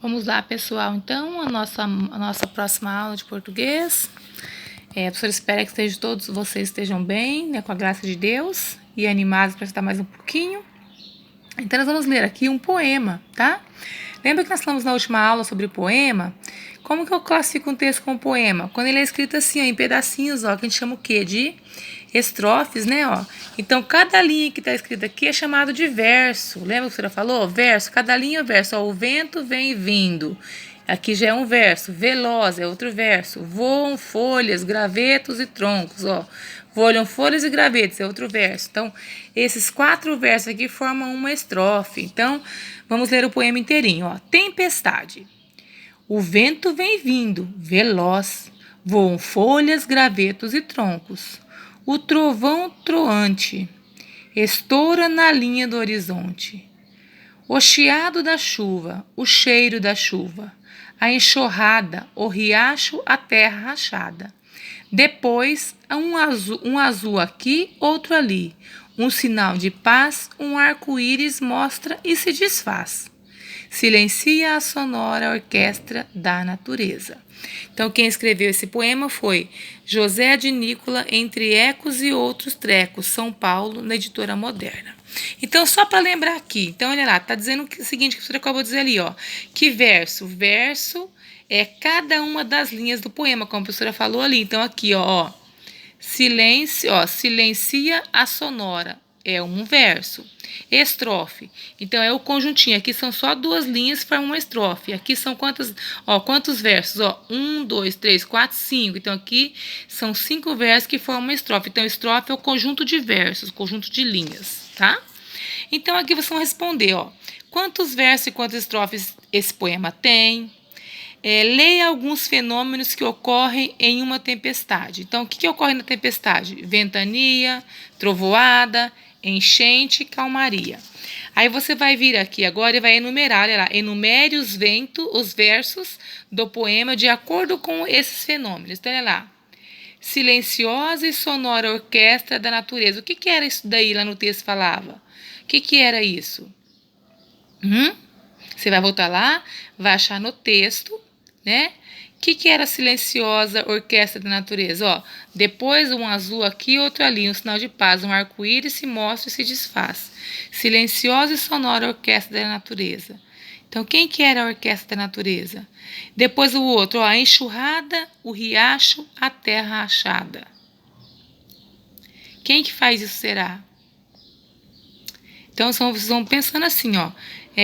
Vamos lá, pessoal. Então, a nossa próxima aula de português. A professora espera que todos vocês estejam bem, né, com a graça de Deus, e animados para estudar mais um pouquinho. Então, nós vamos ler aqui um poema, tá? Lembra que nós falamos na última aula sobre o poema? Como que eu classifico um texto como poema? Quando ele é escrito assim, ó, em pedacinhos, ó, que a gente chama o quê? De estrofes, né, ó. Então, cada linha que está escrita aqui é chamado de verso. Lembra que a professora falou? Verso, cada linha é verso. Ó, o vento vem vindo. Aqui já é um verso. Veloz é outro verso. Voam folhas, gravetos e troncos, ó. Voam folhas e gravetos é outro verso. Então, esses 4 versos aqui formam uma estrofe. Então, vamos ler o poema inteirinho, ó. Tempestade. O vento vem vindo, veloz. Voam folhas, gravetos e troncos. O trovão troante estoura na linha do horizonte. O chiado da chuva, o cheiro da chuva, a enxurrada, o riacho, a terra rachada. Depois, um azul aqui, outro ali. Um sinal de paz, um arco-íris mostra e se desfaz. Silencia a sonora orquestra da natureza. Então, quem escreveu esse poema foi José de Nicola, Entre Ecos e Outros Trecos, São Paulo, na Editora Moderna. Então, só para lembrar aqui, então, olha lá, tá dizendo o seguinte, que você acabou de dizer ali, ó, que verso é cada uma das linhas do poema, como a professora falou ali. Então, aqui, ó, silêncio, ó, silencia a sonora, é um verso. Estrofe, então é o conjuntinho, aqui são só 2 linhas que formam uma estrofe, aqui são quantos versos, ó, 1, 2, 3, 4, 5, então aqui são 5 versos que formam uma estrofe, então estrofe é o conjunto de versos, conjunto de linhas, tá? Então aqui vocês vão responder, ó, quantos versos e quantas estrofes esse poema tem. Leia alguns fenômenos que ocorrem em uma tempestade. Então, o que ocorre na tempestade? Ventania, trovoada, enchente, calmaria. Aí você vai vir aqui agora e vai enumerar, olha lá, enumere os versos do poema de acordo com esses fenômenos. Então, olha lá, silenciosa e sonora orquestra da natureza. O que era isso daí lá no texto falava? O que era isso? Você vai voltar lá, vai achar no texto, né? O que era silenciosa orquestra da natureza? Ó, depois um azul aqui, outro ali, um sinal de paz, um arco-íris se mostra e se desfaz. Silenciosa e sonora orquestra da natureza. Então, quem que era a orquestra da natureza? Depois o outro, ó, a enxurrada, o riacho, a terra rachada. Quem que faz isso será? Então, vocês vão pensando assim, ó.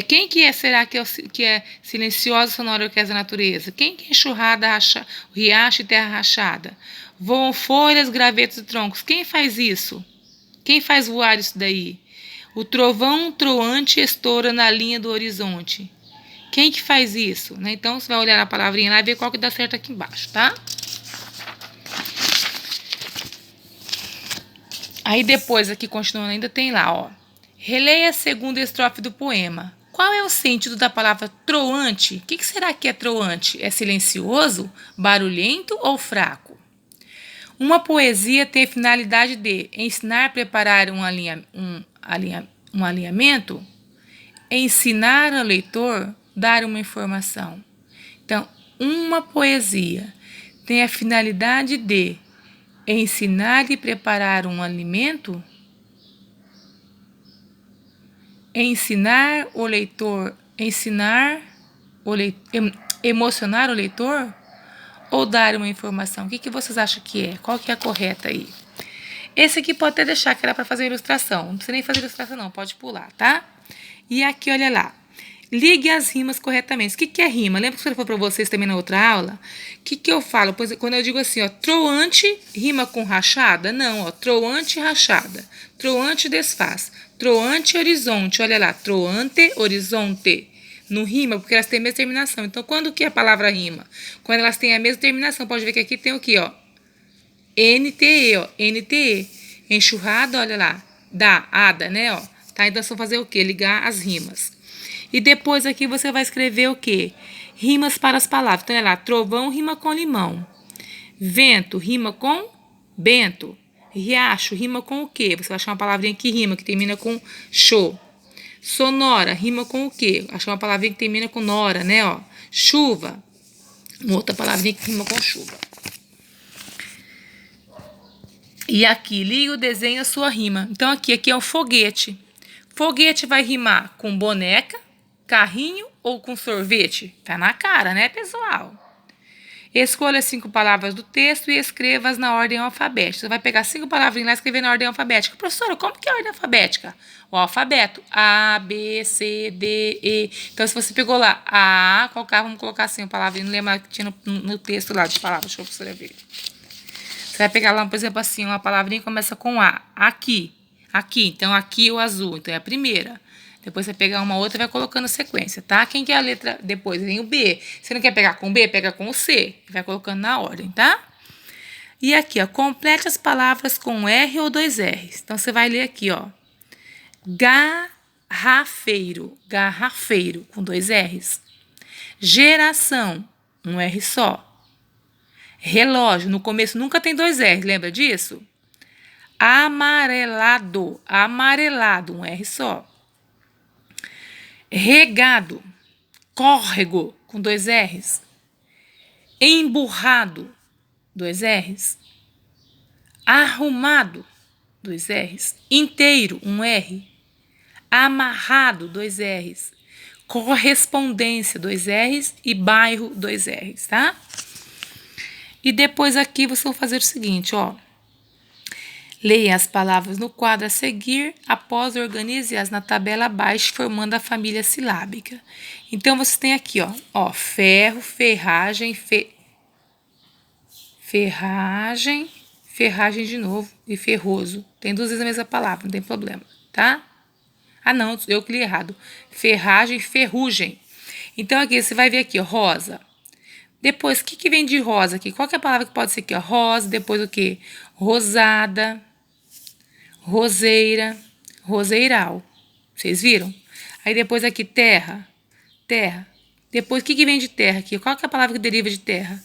Quem que será que é silenciosa sonora orquestra da natureza? Quem que é enxurrada, riacho e terra rachada? Voam folhas, gravetos e troncos. Quem faz isso? Quem faz voar isso daí? O trovão troante estoura na linha do horizonte. Quem que faz isso? Né? Então, você vai olhar a palavrinha lá e ver qual que dá certo aqui embaixo, tá? Aí depois, aqui continuando, ainda tem lá, ó. Releia a segunda estrofe do poema. Qual é o sentido da palavra troante? O que será que é troante? É silencioso, barulhento ou fraco? Uma poesia tem a finalidade de ensinar a preparar um alinhamento, ensinar ao leitor, dar uma informação. Então, uma poesia tem a finalidade de ensinar e preparar um alimento, emocionar o leitor ou dar uma informação? O que vocês acham que é? Qual que é a correta aí? Esse aqui pode até deixar que era para fazer ilustração. Não precisa nem fazer ilustração não, pode pular, tá? E aqui, olha lá. Ligue as rimas corretamente. O que é rima? Lembra que eu falei para vocês também na outra aula? O que eu falo? Pois, quando eu digo assim, ó, troante rima com rachada? Não, ó, troante rachada. Troante desfaz. Troante horizonte. Olha lá, troante horizonte. Não rima porque elas têm a mesma terminação. Então, quando que a palavra rima? Quando elas têm a mesma terminação. Pode ver que aqui tem o quê, ó? NTE, ó. NTE. Enxurrada, olha lá. Ada, né, ó. Tá? Então, só fazer o quê? Ligar as rimas. E depois aqui você vai escrever o quê? Rimas para as palavras. Então, olha lá, trovão rima com limão. Vento rima com bento. Riacho rima com o quê? Você vai achar uma palavrinha que rima, que termina com show. Sonora, rima com o quê? Acho que é uma palavrinha que termina com nora, né? Ó, chuva, uma outra palavrinha que rima com chuva. E aqui, liga o desenho a sua rima. Então aqui é o foguete. Foguete vai rimar com boneca, carrinho ou com sorvete? Tá na cara, né, pessoal? Escolha 5 palavras do texto e escreva-as na ordem alfabética. Você vai pegar 5 palavrinhas lá e escrever na ordem alfabética. Professora, como que é a ordem alfabética? O alfabeto. A, B, C, D, E. Então, se você pegou lá A, vamos colocar assim a palavra. Não lembro que tinha no texto lá de palavras. Deixa eu professora ver. Você vai pegar lá, por exemplo, assim, uma palavrinha que começa com A. Aqui. Aqui. Então, aqui o azul. Então, é a primeira. Depois você pegar uma outra e vai colocando sequência, tá? Quem quer a letra depois? Vem o B. Você não quer pegar com o B? Pega com o C. Vai colocando na ordem, tá? E aqui, ó. Complete as palavras com R ou 2 R's. Então, você vai ler aqui, ó. Garrafeiro. Garrafeiro, com 2 R's. Geração, um R só. Relógio, no começo nunca tem 2 R's, lembra disso? Amarelado. Amarelado, um R só. Regado, córrego, com 2 R's. Emburrado, 2 R's. Arrumado, 2 R's. Inteiro, um R. Amarrado, 2 R's. Correspondência, 2 R's. E bairro, 2 R's, tá? E depois aqui vocês vão fazer o seguinte, ó. Leia as palavras no quadro a seguir, após organize-as na tabela abaixo, formando a família silábica. Então, você tem aqui, ó, ferro, ferragem, ferragem, ferragem de novo e ferroso. Tem 2 vezes a mesma palavra, não tem problema, tá? Ah, não, eu que li errado. Ferragem, ferrugem. Então, aqui, você vai ver aqui, ó, rosa. Depois, o que vem de rosa aqui? Qual que é a palavra que pode ser aqui, ó? Rosa, depois o quê? Rosada. Roseira, roseiral. Vocês viram? Aí depois aqui, terra, terra. Depois, o que vem de terra aqui? Qual que é a palavra que deriva de terra?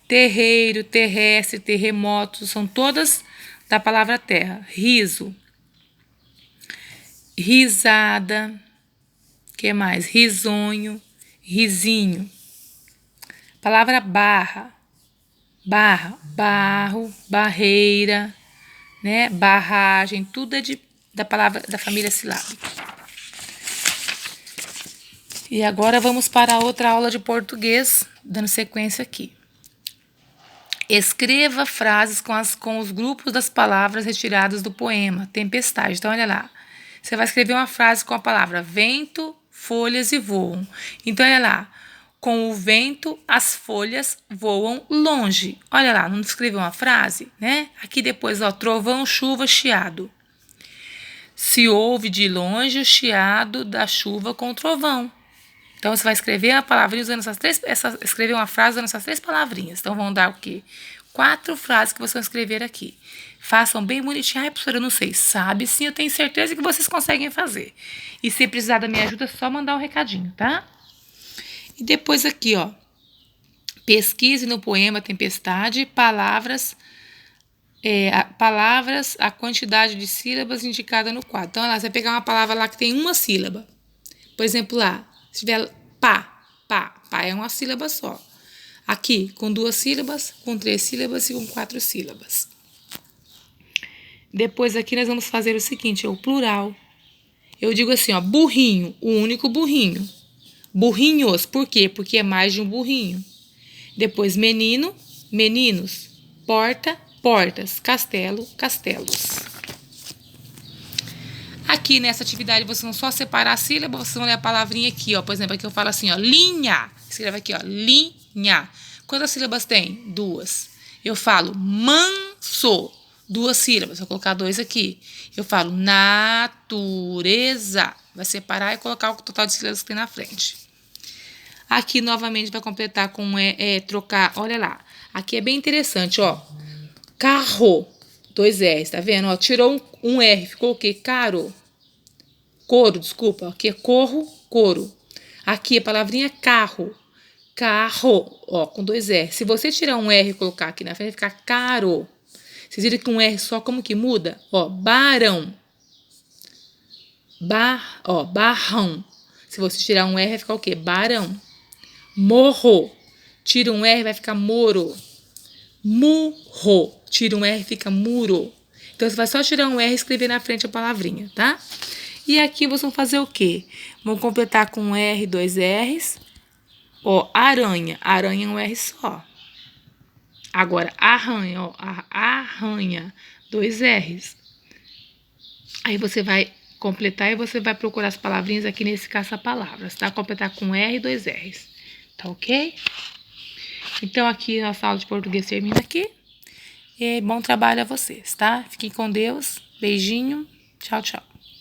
Terreiro, terrestre, terremoto, são todas da palavra terra. Riso, risada, que mais? Risonho, risinho. Palavra barra, barra, barro, barreira, né? Barragem, tudo é da palavra da família silábica. E agora vamos para a outra aula de português, dando sequência aqui. Escreva frases com os grupos das palavras retiradas do poema Tempestade. Então, olha lá. Você vai escrever uma frase com a palavra vento, folhas e voam. Então, olha lá. Com o vento, as folhas voam longe. Olha lá, não escreveu uma frase, né? Aqui depois, ó, trovão, chuva, chiado. Se ouve de longe o chiado da chuva com o trovão. Então, você vai escrever a palavrinha usando escrever uma frase usando essas 3 palavrinhas. Então, vão dar o quê? 4 frases que vocês vão escrever aqui. Façam bem bonitinho. Ai, professora, eu não sei. Sabe sim, eu tenho certeza que vocês conseguem fazer. E se precisar da minha ajuda, é só mandar um recadinho, tá? E depois aqui, ó, pesquise no poema Tempestade palavras, a quantidade de sílabas indicada no quadro. Então, lá, você vai pegar uma palavra lá que tem uma sílaba. Por exemplo, lá, se tiver pá é uma sílaba só. Aqui, com 2 sílabas, com 3 sílabas e com 4 sílabas. Depois aqui nós vamos fazer o seguinte, o plural. Eu digo assim, ó, burrinho, o único burrinho. Burrinhos, por quê? Porque é mais de um burrinho. Depois, menino, meninos. Porta, portas. Castelo, castelos. Aqui nessa atividade, vocês vão só separar a sílaba, vocês vão ler a palavrinha aqui, ó. Por exemplo, aqui eu falo assim, ó, linha. Escreva aqui, ó, linha. Quantas sílabas tem? 2. Eu falo manso. 2 sílabas, vou colocar 2 aqui. Eu falo natureza. Vai separar e colocar o total de sílabas que tem na frente. Aqui, novamente, vai completar com trocar. Olha lá. Aqui é bem interessante, ó. Carro. 2 R's, tá vendo? Ó, tirou um R, ficou o quê? Caro. Couro, desculpa. Aqui é corro, couro. Aqui a palavrinha carro. Carro, ó, com 2 R. Se você tirar um R e colocar aqui na frente, vai ficar caro. Vocês viram que um R só como que muda? Ó, barão. Barrão. Se você tirar um R, vai ficar o quê? Barão. Morro. Tira um R, vai ficar moro. Murro. Tira um R, fica muro. Então, você vai só tirar um R e escrever na frente a palavrinha, tá? E aqui vocês vão fazer o quê? Vão completar com um R, 2 R's. Ó, aranha. Aranha é um R só. Agora, arranha, ó. Arranha. 2 R's. Aí você vai completar e você vai procurar as palavrinhas aqui nesse caça-palavras, tá? Completar com R e 2 R's. Tá ok? Então, aqui nossa aula de português termina aqui. E bom trabalho a vocês, tá? Fiquem com Deus. Beijinho. Tchau, tchau.